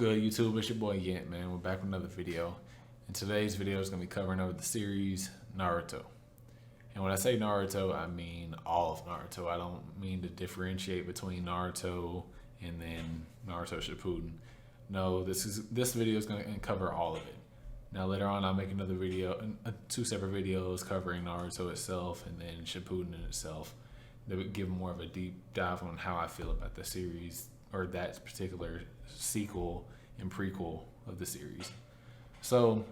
Good YouTube, it's your boy Yent, man. We're back with another video. And today's video is going to be covering over the series Naruto. And when I say Naruto, I mean all of Naruto. I don't mean to differentiate between Naruto and then Naruto Shippuden. No, this video is going to cover all of it. Now later on, I'll make another video, two separate videos covering Naruto itself and then Shippuden in itself. That would give more of a deep dive on how I feel about the series or that particular sequel and prequel of the series. So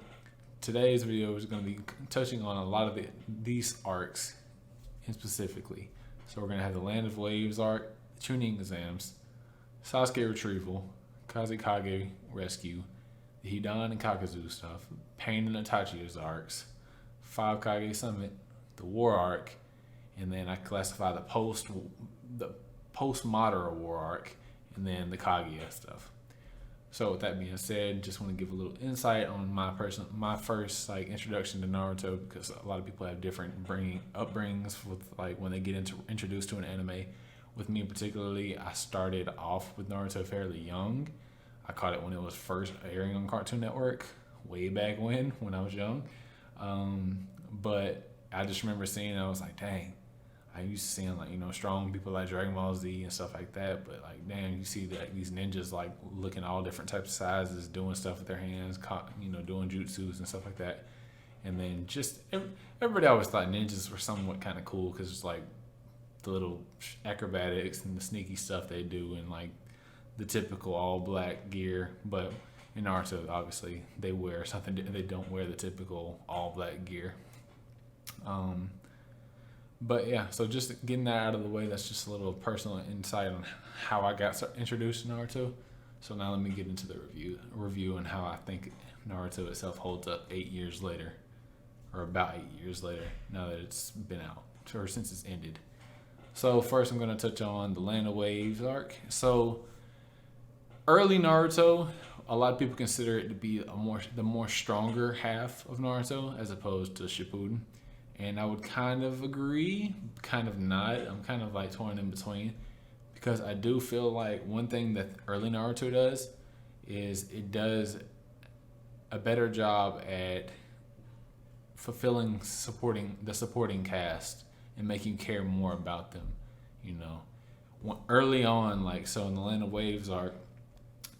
today's video is going to be touching on a lot of these arcs in specifically. So we're going to have the Land of Waves arc, the tuning exams, Sasuke retrieval, Kazekage rescue, the Hidan and Kakuzu stuff, Pain and Itachi's arcs, 5 Kage Summit, the War arc, and then I classify the post Madara War arc, and then the Kaguya stuff. So with that being said, just want to give a little insight on my first introduction to Naruto, because a lot of people have different upbringings with when they get introduced to an anime. With me particularly, I started off with Naruto fairly young. I caught it when it was first airing on Cartoon Network, way back when I was young. But I just remember seeing it, I was like, dang. I used to seeing strong people like Dragon Ball Z and stuff like that, but damn, you see these ninjas looking all different types of sizes, doing stuff with their hands, doing jutsus and stuff like that. And then just everybody always thought ninjas were somewhat kind of cool because it's the little acrobatics and the sneaky stuff they do and the typical all black gear. But in Naruto, obviously they wear something. They don't wear the typical all black gear. But yeah, so just getting that out of the way, that's just a little personal insight on how I got introduced to Naruto. So now let me get into the review and how I think Naruto itself holds up 8 years later, or about 8 years later, now that it's been out, or since it's ended. So first I'm going to touch on the Land of Waves arc. So early Naruto, a lot of people consider it to be the more stronger half of Naruto as opposed to Shippuden. And I would kind of agree, kind of not. I'm kind of torn in between, because I do feel like one thing that early Naruto does is it does a better job at fulfilling the supporting cast and making you care more about them. Early on, so in the Land of Waves arc,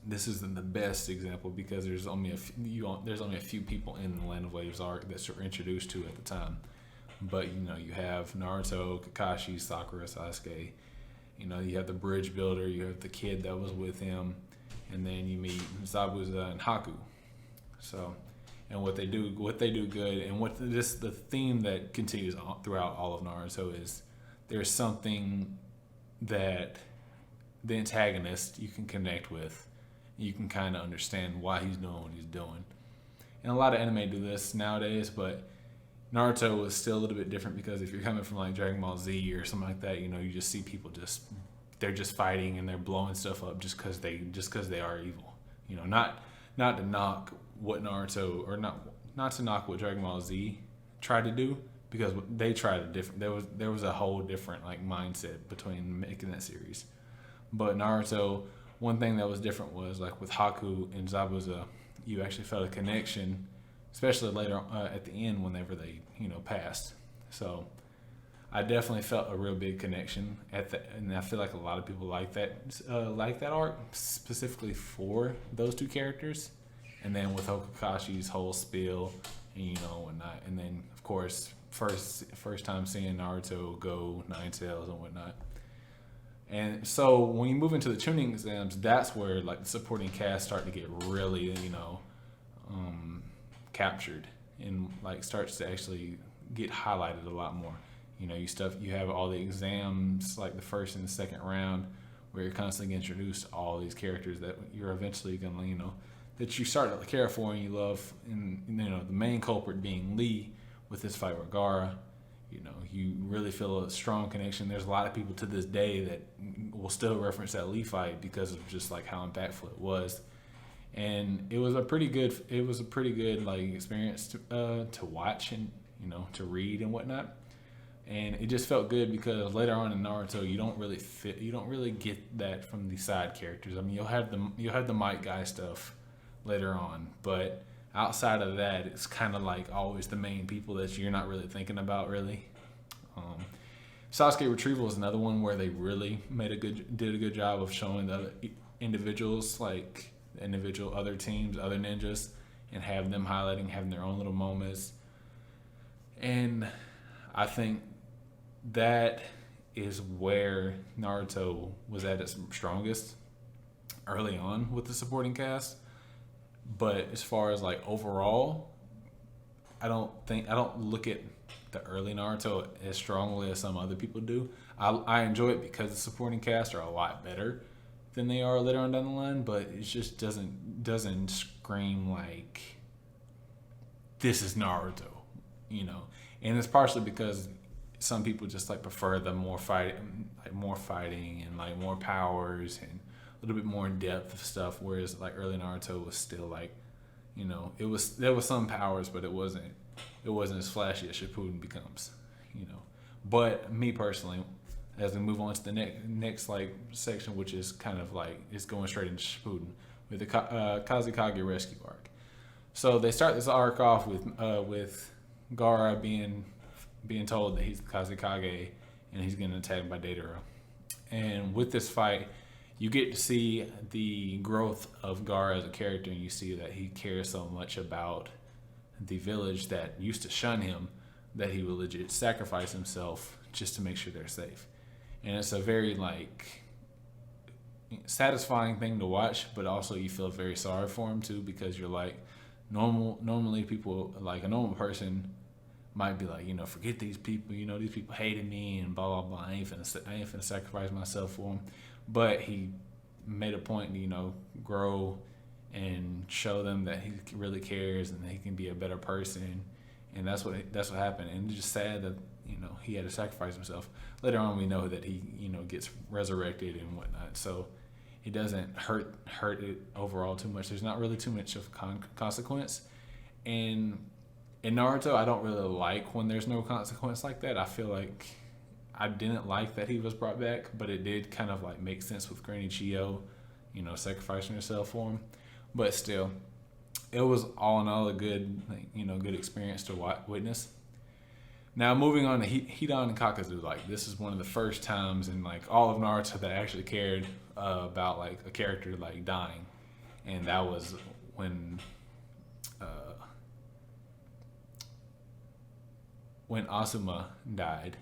this isn't the best example because there's only a few people in the Land of Waves arc that you're introduced to at the time. But you have Naruto, Kakashi, Sakura, Sasuke. You have the bridge builder. You have the kid that was with him, and then you meet Zabuza and Haku. So, and what they do good, and the theme that continues throughout all of Naruto is there's something that the antagonist you can connect with. You can kind of understand why he's doing what he's doing. And a lot of anime do this nowadays, but Naruto is still a little bit different, because if you're coming from Dragon Ball Z or something like that, you just see people they're just fighting and they're blowing stuff up just because they are evil. Not to knock what Naruto, or not to knock what Dragon Ball Z tried to do, because they tried a different. There was a whole different mindset between making that series. But Naruto, one thing that was different was with Haku and Zabuza, you actually felt a connection, especially later at the end whenever they passed. So I definitely felt a real big connection and I feel like a lot of people like that arc specifically for those two characters. And then with Okakashi's whole spiel and whatnot, and then of course first time seeing Naruto go 9 tails and whatnot. And so when you move into the tuning exams, that's where the supporting cast start to get really captured and starts to actually get highlighted a lot more. You have all the exams, the first and the second round, where you're constantly introduced to all these characters that you're eventually gonna that you start to care for and you love. And the main culprit being Lee with his fight with Gaara. You really feel a strong connection. There's a lot of people to this day that will still reference that Lee fight because of just how impactful it was. And it was a pretty good experience to watch and to read and whatnot. And it just felt good because later on in Naruto, you don't really get that from the side characters. I mean, you'll have the Might Guy stuff later on, but outside of that, it's kind of like always the main people that you're not really thinking about, really. Um, Sasuke Retrieval is another one where they really did a good job of showing the other individuals, like individual other teams, other ninjas, and have them having their own little moments. And I think that is where Naruto was at its strongest early on with the supporting cast. But as far as like overall, I don't look at the early Naruto as strongly as some other people do. I enjoy it because the supporting cast are a lot better than they are later on down the line, but it just doesn't scream like this is Naruto, you know. And it's partially because some people just like prefer the more fighting and like more powers and a little bit more in depth of stuff, whereas like early Naruto was still like, you know, there was some powers, but it wasn't as flashy as Shippuden becomes, you know. But me personally, as we move on to the next like section, which is kind of like it's going straight into Shippuden with the Kazekage rescue arc. So they start this arc off with Gaara being told that he's the Kazekage and he's getting attacked by Deidara. And with this fight, you get to see the growth of Gaara as a character, and you see that he cares so much about the village that used to shun him that he will legit sacrifice himself just to make sure they're safe. And it's a very like satisfying thing to watch, but also you feel very sorry for him too, because you're like normally people, like a normal person might be like, you know, forget these people, you know, these people hated me and blah blah blah, I ain't finna sacrifice myself for them. But he made a point to, you know, grow and show them that he really cares and that he can be a better person, and that's what happened. And it's just sad that, you know, he had to sacrifice himself. Later on, we know that he, you know, gets resurrected and whatnot, so it doesn't hurt it overall too much. There's not really too much of consequence. And in Naruto, I don't really like when there's no consequence like that. I feel like I didn't like that he was brought back, but it did kind of like make sense with Granny Chiyo, you know, sacrificing herself for him. But still, it was all in all a good, you know, good experience to witness. Now moving on to Hidan and Kakazu, like this is one of the first times in like all of Naruto that I actually cared about like a character like dying, and that was when Asuma died.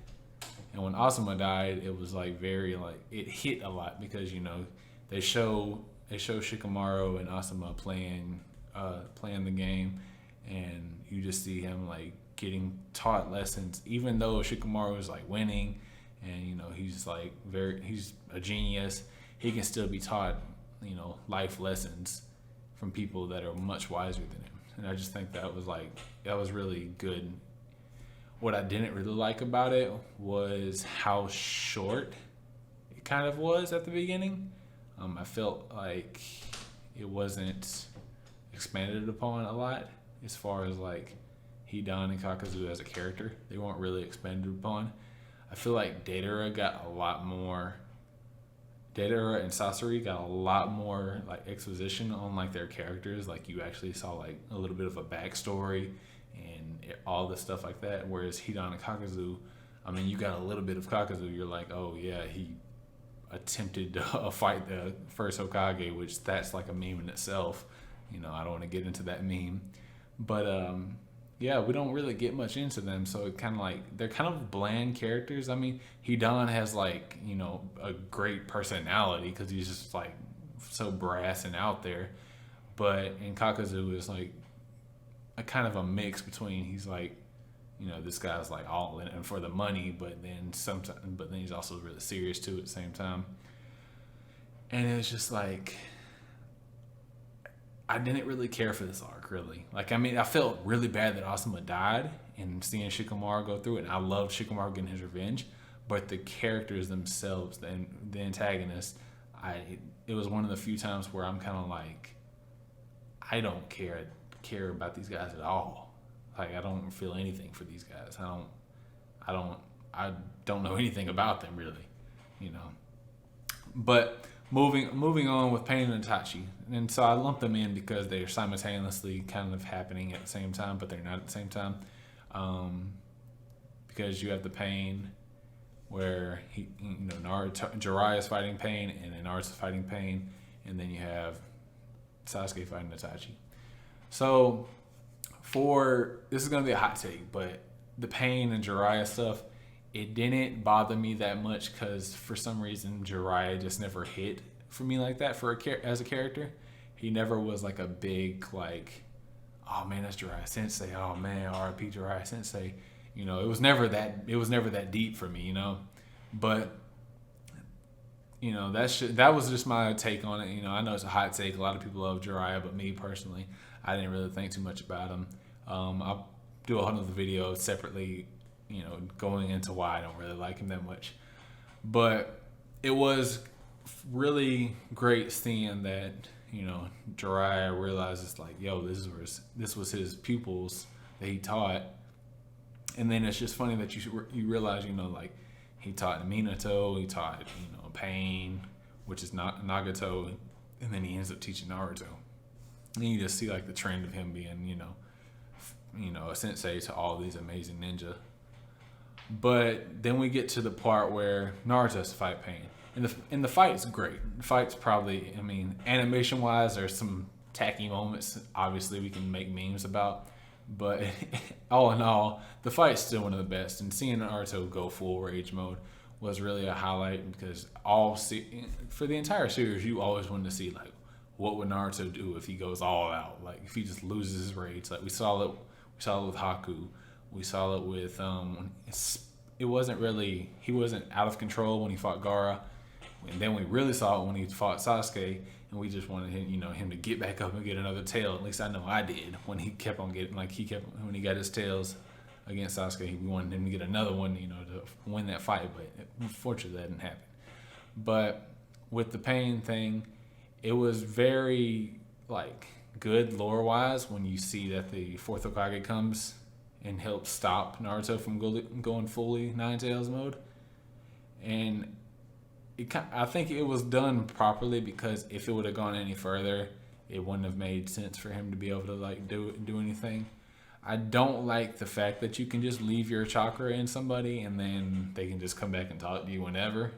And when Asuma died, it was like very like it hit a lot because, you know, they show Shikamaru and Asuma playing the game, and you just see him like getting taught lessons, even though Shikamaru is like winning, and you know he's a genius. He can still be taught, you know, life lessons from people that are much wiser than him, and I just think that was really good. What I didn't really like about it was how short it kind of was at the beginning. I felt like it wasn't expanded upon a lot as far as like Hidan and Kakazu as a character. They weren't really expanded upon. I feel like Deidara and Sasori got a lot more like exposition on like their characters. Like you actually saw like a little bit of a backstory and all the stuff like that. Whereas Hidan and Kakazu, I mean, you got a little bit of Kakazu. You're like, oh yeah, he attempted to fight the first Hokage, which that's like a meme in itself. You know, I don't want to get into that meme, but yeah, we don't really get much into them. So it kind of like they're kind of bland characters. I mean, Hidan has like, you know, a great personality because he's just like so brass and out there, but in Kakazu is like a kind of a mix between he's like, you know, this guy's like all in for the money, but then he's also really serious too at the same time. And it's just like I didn't really care for this arc really. Like I mean, I felt really bad that Asuma died and seeing Shikamaru go through it, and I loved Shikamaru getting his revenge. But the characters themselves, the antagonists, it was one of the few times where I'm kind of like, I don't care about these guys at all. Like I don't feel anything for these guys. I I don't know anything about them really, you know. But moving on with Pain and Itachi, and so I lump them in because they're simultaneously kind of happening at the same time, but they're not at the same time, because you have the Pain where Jiraiya is fighting Pain, and then Naruto's fighting Pain, and then you have Sasuke fighting Itachi. So this is gonna be a hot take, but the Pain and Jiraiya stuff, it didn't bother me that much because for some reason Jiraiya just never hit for me like that as a character. He never was like a big like, oh man, that's Jiraiya Sensei. Oh man, R.I.P. Jiraiya Sensei. You know, it was never that deep for me. You know, but you know that was just my take on it. You know, I know it's a hot take. A lot of people love Jiraiya, but me personally, I didn't really think too much about him. I'll do another video separately, you know, going into why I don't really like him that much. But it was really great seeing that, you know, Jiraiya realizes like, yo, this was his pupils that he taught. And then it's just funny that you realize, you know, like he taught Minato, he taught, you know, Pain, which is not Nagato, and then he ends up teaching Naruto. And you just see like the trend of him being, you know, a sensei to all these amazing ninja. But then we get to the part where Naruto has to fight Pain. And the fight's great. The fight's probably, I mean, animation wise, there's some tacky moments. Obviously, we can make memes about. But all in all, the fight's still one of the best. And seeing Naruto go full rage mode was really a highlight because for the entire series, you always wanted to see, like, what would Naruto do if he goes all out? Like, if he just loses his rage. Like, we saw it with Haku. We saw it with he wasn't out of control when he fought Gaara, and then we really saw it when he fought Sasuke, and we just wanted him to get back up and get another tail. At least I know I did when he kept on getting when he got his tails against Sasuke. We wanted him to get another one, you know, to win that fight, but unfortunately that didn't happen. But with the Pain thing, it was very like good lore wise when you see that the fourth Hokage comes and help stop Naruto from going fully Nine Tails mode. And I think it was done properly because if it would have gone any further, it wouldn't have made sense for him to be able to like do anything. I don't like the fact that you can just leave your chakra in somebody and then they can just come back and talk to you whenever.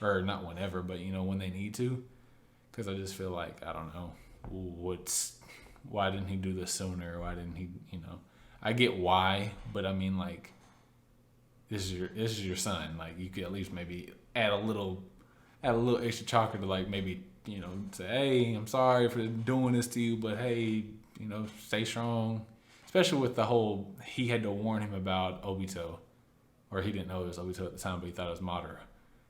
Or not whenever, but you know, when they need to. Because I just feel like, I don't know, why didn't he do this sooner? Why didn't he, you know? I get why, but I mean, like, this is your son. Like, you could at least maybe add a little extra chakra to, like, maybe, you know, say, hey, I'm sorry for doing this to you, but hey, you know, stay strong. Especially with the whole, he had to warn him about Obito, or he didn't know it was Obito at the time, but he thought it was Madara.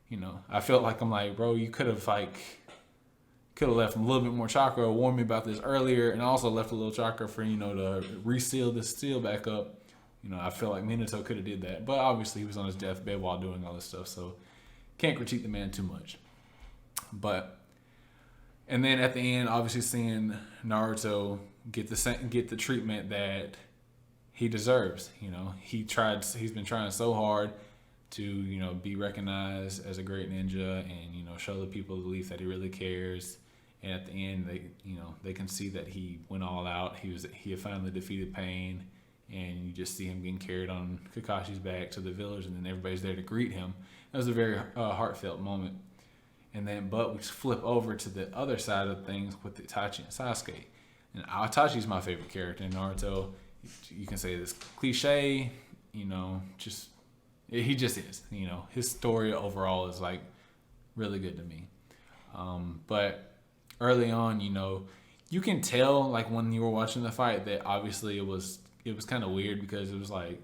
You know, I felt like, I'm like, bro, you could have left a little bit more chakra, warned me about this earlier, and also left a little chakra for, you know, to reseal this steel back up. You know, I feel like Minato could have did that. But obviously he was on his deathbed while doing all this stuff, so can't critique the man too much. And then at the end, obviously seeing Naruto get the treatment that he deserves. You know, he's been trying so hard to, you know, be recognized as a great ninja and, you know, show the people the belief that he really cares. And at the end, they can see that he went all out. He had finally defeated Pain, and you just see him getting carried on Kakashi's back to the village, and then everybody's there to greet him. That was a very heartfelt moment. And then, but we flip over to the other side of things with Itachi and Sasuke. And Itachi's my favorite character in Naruto. You can say this cliche, you know, he just is. You know, his story overall is like really good to me. But early on, you know, you can tell like when you were watching the fight that obviously it was kind of weird because it was like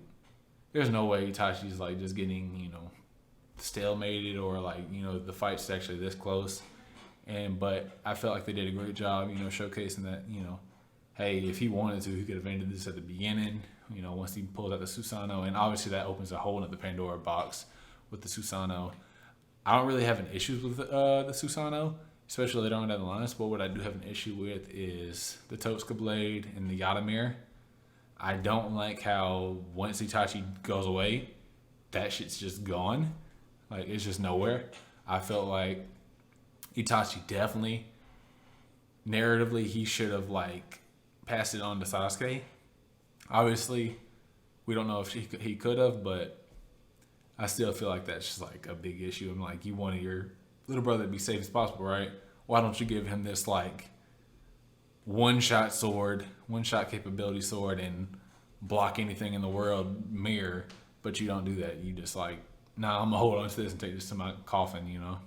there's no way Itachi's like just getting, you know, stalemated or like, you know, the fight's actually this close. But I felt like they did a great job, you know, showcasing that, you know, hey, if he wanted to, he could have ended this at the beginning, you know, once he pulls out the Susanoo. And obviously that opens a whole nother Pandora box with the Susanoo. I don't really have an issue with the Susanoo, especially later on down the line. But what I do have an issue with is the Totsuka Blade and the Yata Mirror. I don't like how once Itachi goes away, that shit's just gone. Like, it's just nowhere. I felt like Itachi definitely, narratively, he should have, like, passed it on to Sasuke. Obviously, we don't know if he could have, but I still feel like that's just, like, a big issue. I'm like, you wanted your little brother to be safe as possible, right? Why don't you give him this, like, one-shot capability sword, and block anything in the world mirror, but you don't do that. You just like, nah, I'm gonna hold on to this and take this to my coffin, you know.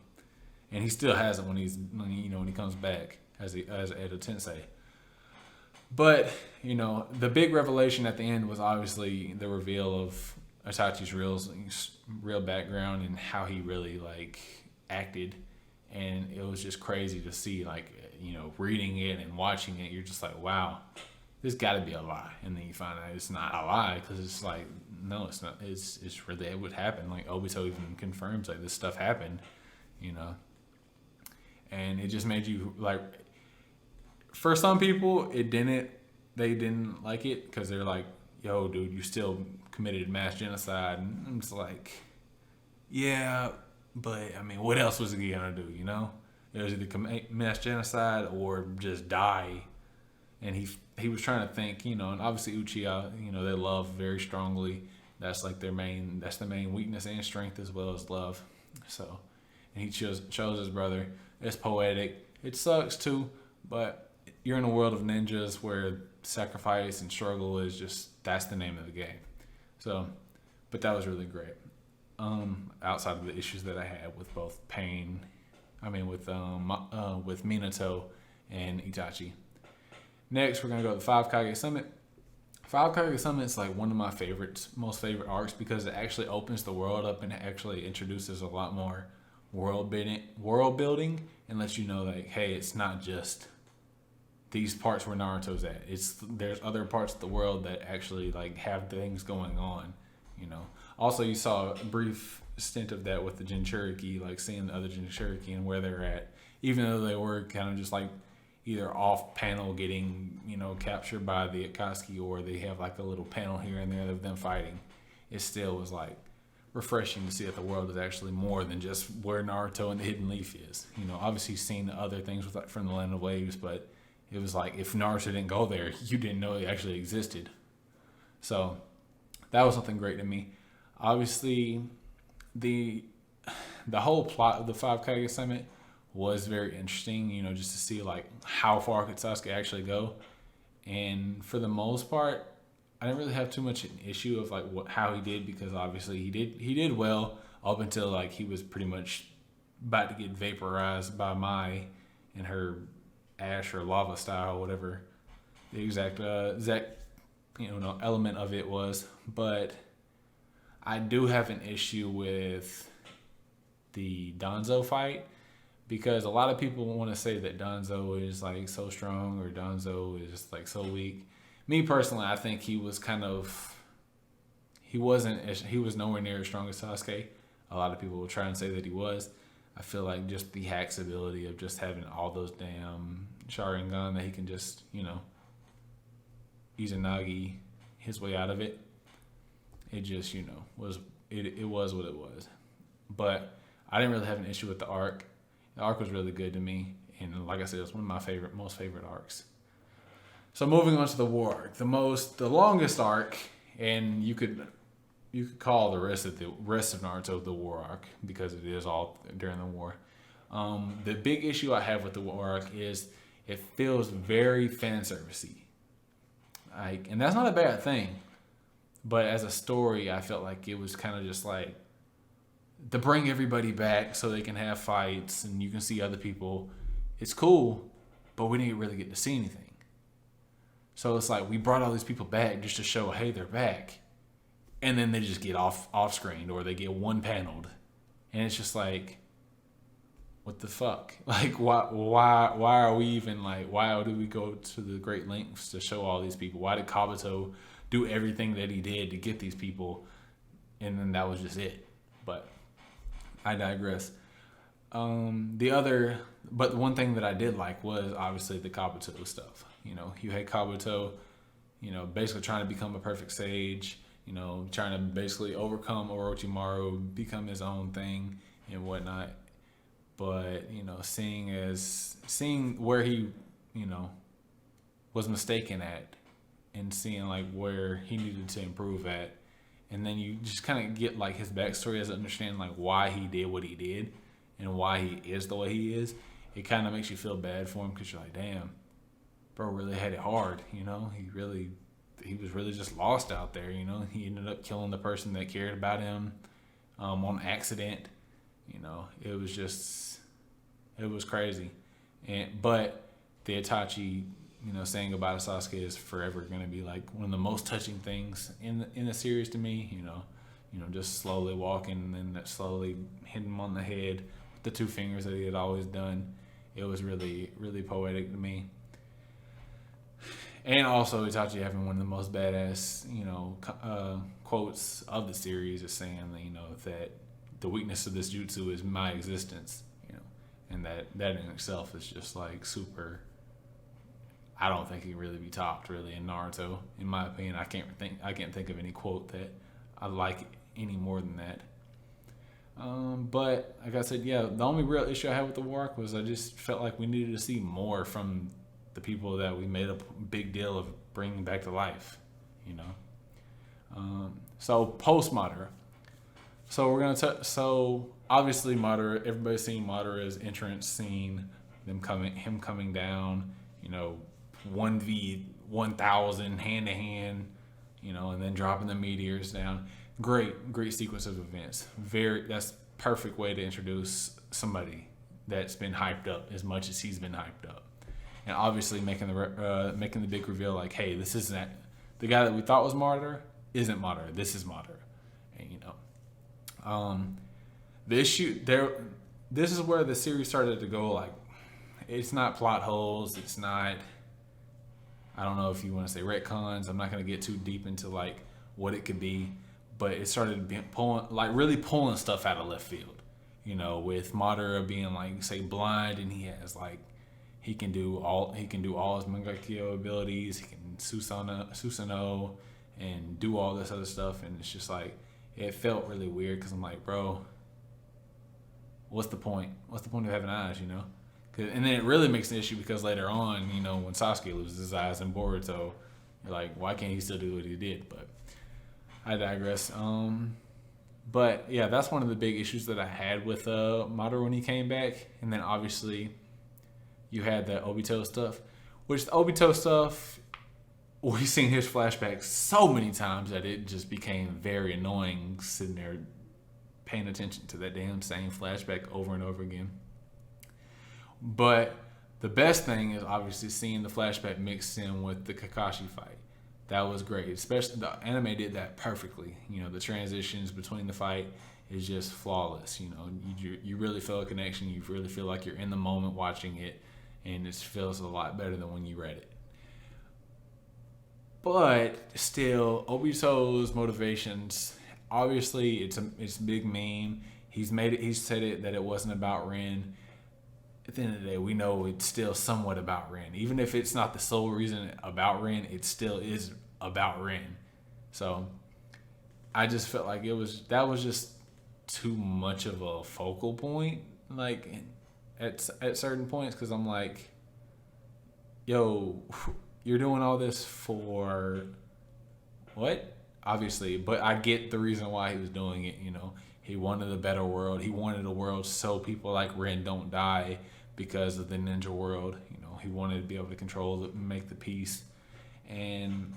And he still has it when he comes back as Edo Tensei. But the big revelation at the end was obviously the reveal of Itachi's real background and how he really like acted, and it was just crazy to see, like, reading it and watching it. You're just like, wow, this got to be a lie, and then you find out it's not a lie, because it's like, no, it's not. It's really what happened. Like, Obito even confirms, like, this stuff happened, and it just made you like. For some people, they didn't like it because they're like, yo, dude, you still committed mass genocide. And I'm just like, yeah, but I mean, what else was he gonna do? It was either commit mass genocide or just die. And he was trying to think, and obviously Uchiha, they love very strongly. That's like their main weakness and strength, as well as love. So, and he chose his brother. It's poetic. It sucks too, but you're in a world of ninjas where sacrifice and struggle is just, that's the name of the game. So, but that was really great. Outside of the issues that I had with both with Minato and Itachi. Next, we're gonna go to the Five Kage Summit. Five Kage Summit is like one of my most favorite arcs, because it actually opens the world up and actually introduces a lot more world building, and lets you know, like, hey, it's not just these parts where Naruto's at. There's other parts of the world that actually like have things going on, Also, you saw a brief stint of that with the Jinchuriki, like seeing the other Jinchuriki and where they're at, even though they were kind of just like either off panel getting, captured by the Akatsuki, or they have like a little panel here and there of them fighting. It still was like refreshing to see that the world is actually more than just where Naruto and the Hidden Leaf is. Obviously you've seen other things from the Land of Waves, but it was like, if Naruto didn't go there, you didn't know it actually existed. So that was something great to me. Obviously, the whole plot of the Five Kage Summit was very interesting, just to see like how far could Sasuke actually go. And for the most part, I didn't really have too much an issue of like how he did, because obviously he did well up until like he was pretty much about to get vaporized by Mai and her ash or lava style, whatever the exact element of it was. But I do have an issue with the Danzo fight, because a lot of people want to say that Danzo is like so strong or Danzo is like so weak. Me personally, I think he was nowhere near as strong as Sasuke. A lot of people will try and say that he was. I feel like just the Hack's ability of just having all those damn Sharingan that he can just, Izanagi his way out of it. It just, was what it was. But I didn't really have an issue with the arc. The arc was really good to me, and like I said, it's one of my most favorite arcs. So moving on to the war arc, the longest arc, and you could call the rest of Naruto the war arc, because it is all during the war. The big issue I have with the war arc is it feels very fan servicey. And that's not a bad thing, but as a story, I felt like it was kind of just like to bring everybody back so they can have fights and you can see other people. It's cool, but we didn't really get to see anything. So it's like we brought all these people back just to show, hey, they're back. And then they just get off screen, or they get one paneled. And it's just like, what the fuck? Like, why are we even like, why do we go to the great lengths to show all these people? Why did Kabuto do everything that he did to get these people? And then that was just it. But I digress. But the one thing that I did like was obviously the Kabuto stuff. You had Kabuto, basically trying to become a perfect sage, you know, trying to basically overcome Orochimaru, become his own thing and whatnot. But, you know, seeing where he, you know, was mistaken at, and seeing like where he needed to improve at, and then you just kind of get like his backstory as understanding like why he did what he did and why he is the way he is. It kind of makes you feel bad for him because you're like, damn, bro really had it hard, you know. He was really just lost out there, you know. He ended up killing the person that cared about him on accident, you know. It was crazy. But the Itachi, you know, saying goodbye to Sasuke is forever going to be like one of the most touching things in the series to me, you know. Just slowly walking and then slowly hitting him on the head with the two fingers that he had always done. It was really, really poetic to me. And also Itachi having one of the most badass, you know, quotes of the series is saying, you know, that the weakness of this jutsu is my existence, you know, and that in itself is just like super. I don't think it can really be topped really in Naruto, in my opinion. I can't think of any quote that I like any more than that. But like I said, yeah, the only real issue I had with the war arc was I just felt like we needed to see more from the people that we made a big deal of bringing back to life, you know. So post Madara. So we're gonna so obviously Madara. Everybody's seen Madara's entrance scene, him coming down, you know, 1v1000 hand to hand, you know, and then dropping the meteors down. Great sequence of events. That's perfect way to introduce somebody that's been hyped up as much as he's been hyped up, and obviously making the big reveal like, hey, this isn't the guy that we thought was Madara isn't Madara. This is Madara, and you know, the issue there. This is where the series started to go like, it's not plot holes. It's not. I don't know if you want to say retcons. I'm not going to get too deep into like what it could be. But it started really pulling stuff out of left field, you know, with Madara being like, say, blind, and he can do all his Mangekyo abilities. He can Susanoo and do all this other stuff, and it's just like it felt really weird because I'm like, bro, what's the point? What's the point of having eyes, you know? And then it really makes an issue because later on, you know, when Sasuke loses his eyes in Boruto, you're like, why can't he still do what he did? But I digress. But yeah, that's one of the big issues that I had with Madara when he came back. And then obviously you had the Obito stuff, which the Obito stuff, we've seen his flashbacks so many times that it just became very annoying sitting there paying attention to that damn same flashback over and over again. But the best thing is obviously seeing the flashback mixed in with the Kakashi fight. That was great. Especially the anime did that perfectly. You know, the transitions between the fight is just flawless. You know, you really feel a connection. You really feel like you're in the moment watching it, and it feels a lot better than when you read it. But still, Obito's motivations. Obviously, it's a big meme. He's said it that it wasn't about Rin. At the end of the day, we know it's still somewhat about Rin. Even if it's not the sole reason about Rin, it still is about Rin. So I just felt like that was just too much of a focal point, like at certain points, because I'm like, yo, you're doing all this for what? Obviously, but I get the reason why he was doing it. You know, he wanted a better world. He wanted a world so people like Rin don't die because of the ninja world. You know, he wanted to be able to control it and make the peace. And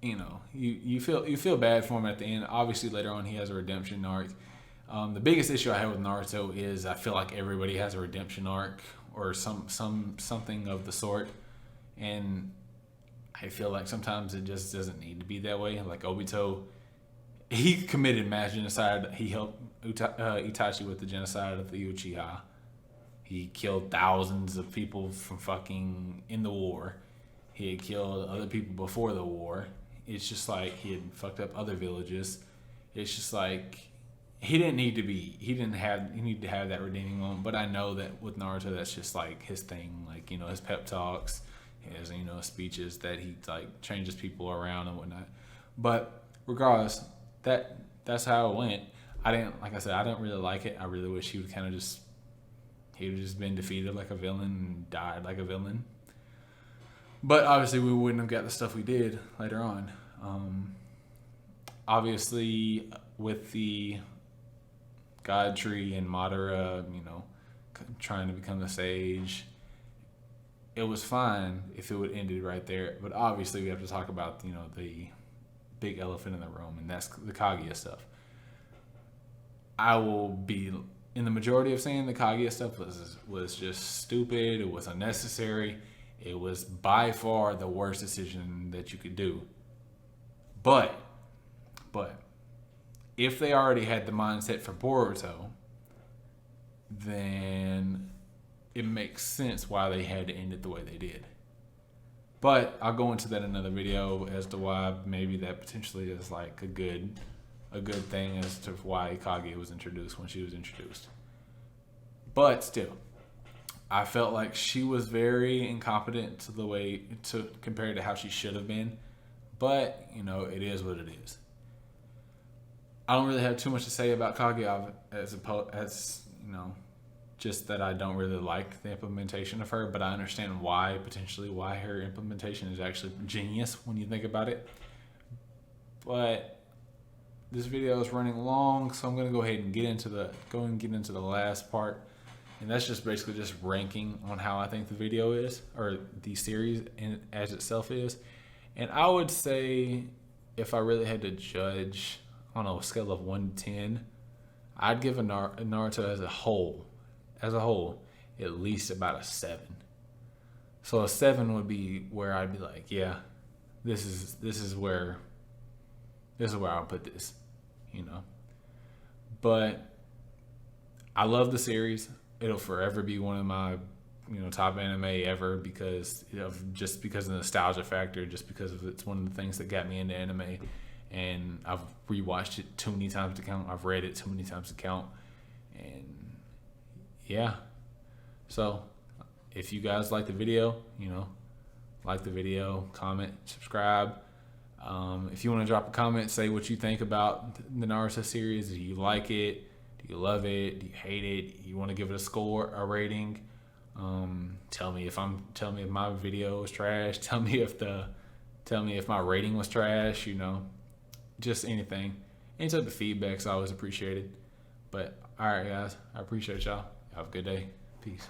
you know, you feel bad for him at the end. Obviously, later on, he has a redemption arc. The biggest issue I have with Naruto is I feel like everybody has a redemption arc or something of the sort, and I feel like sometimes it just doesn't need to be that way. Like Obito, he committed mass genocide. He helped Itachi with the genocide of the Uchiha. He killed thousands of people from fucking in the war. He had killed other people before the war. It's just like he had fucked up other villages. It's just like he needed to have that redeeming moment. But I know that with Naruto, that's just like his thing. Like, you know, his pep talks, his, you know, speeches that he like changes people around and whatnot. But regardless, that's how it went. I didn't, like I said, I didn't really like it. I really wish he would he would just been defeated like a villain and died like a villain. But obviously, we wouldn't have got the stuff we did later on. Obviously, with the God Tree and Madara, trying to become the sage, it was fine if it would ended right there. But obviously, we have to talk about the big elephant in the room, and that's the Kaguya stuff. I will be in the majority of saying the Kaguya stuff was just stupid. It was unnecessary. It was by far the worst decision that you could do. But if they already had the mindset for Boruto, then it makes sense why they had to end it the way they did. But I'll go into that in another video as to why maybe that potentially is like a good thing as to why Kaguya was introduced when she was introduced. But still, I felt like she was very incompetent compared to how she should have been. But, it is what it is. I don't really have too much to say about Kaguya as just that I don't really like the implementation of her, but I understand why her implementation is actually genius when you think about it. But this video is running long, so I'm going to go ahead and get into the last part. And that's just basically just ranking on how I think the video is, or the series as itself is. And I would say if I really had to judge on a scale of 1 to 10, I'd give Naruto as a whole, at least about a 7. So a 7 would be where I'd be like, yeah, this is where I'll put this, But I love the series. It'll forever be one of my top anime ever because of the nostalgia factor, just because of it's one of the things that got me into anime, and I've rewatched it too many times to count. I've read it too many times to count, and yeah. So if you guys like the video, comment, subscribe. If you want to drop a comment, say what you think about the Naruto series. Do you like it? Do you love it? Do you hate it? You want to give it a score, a rating? Tell me if my video was trash. Tell me if my rating was trash. Just anything. Any type of feedback's always appreciated. But all right, guys, I appreciate y'all. Have a good day. Peace.